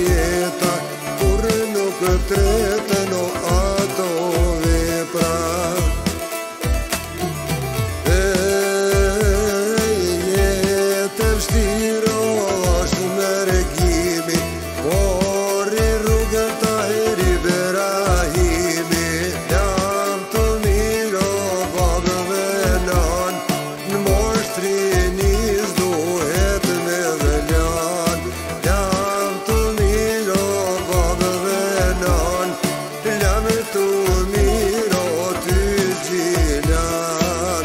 jeta, kur nuk tretën o ato vepra. Jetë vështirë është me regimi, por i rrugën Tahir Ibrahimi. Jam të mirë o babë dhe nan, në moshtrini s'duhet me dhëllan. Jam të mirë o babë dhe nan, jam të mirë o ty Gjilan.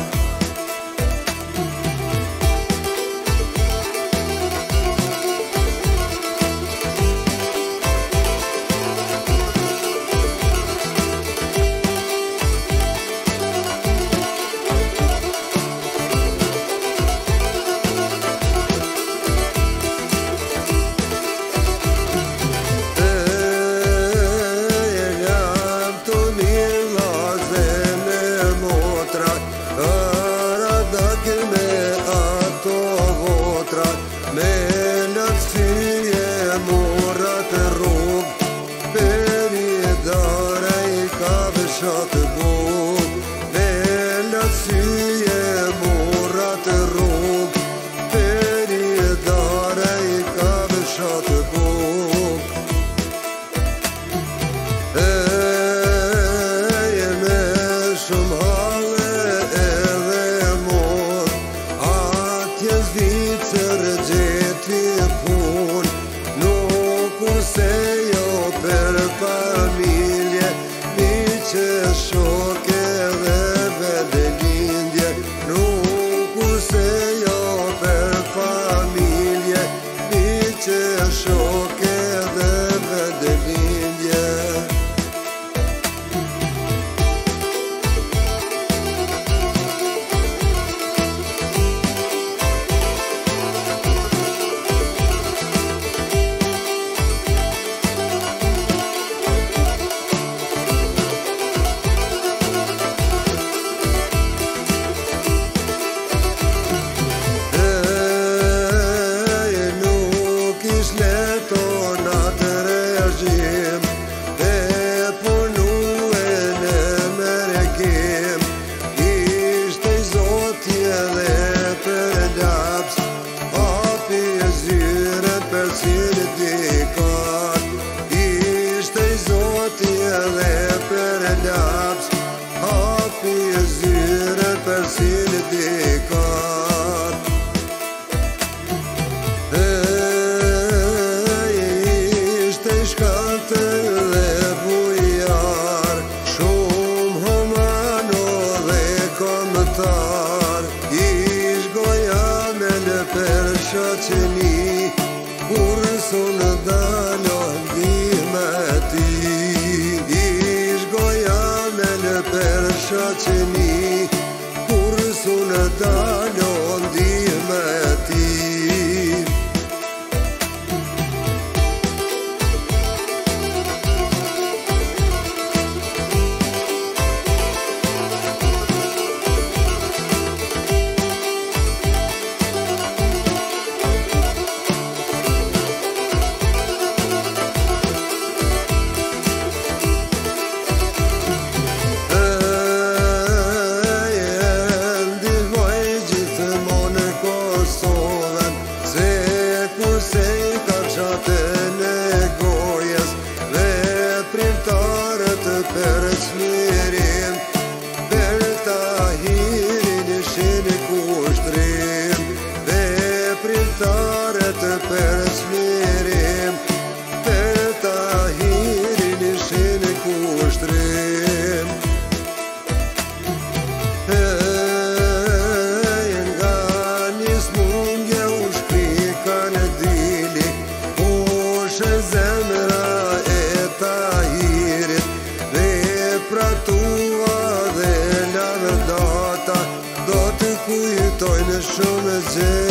Me lëtësie murat rrug, për i dare i ka vëshat bug. Me lëtësie murat rrug, për i dare i ka vëshat bug. Me shumë halë edhe mod, atje zvicër gjeti pun, nuk se jo për familje, mi që shoke dhe vedelindje. Nuk se jo për familje, mi që shoke dhe vedelindje. Ishte i Zoti edhe për laps, hapi e zyre për sindikat. Ishte i shkate dhe bujar, shumë homano dhe komtar. Ish goja me në për shaqeni, kur sonë dalo ndihme ti. Ish goja me në për shaqeni, kur sonë dalo ndihme ti. Për smirim, për Tahirin ishin kushtrim. Veprimtarët për smirim, për Tahirin ishin kushtrim. Nga një smundje u shkrika në dili, ushe zemra e Tahirit. Pra tua dhe lavdata, do të kujtojnë shumë gjë.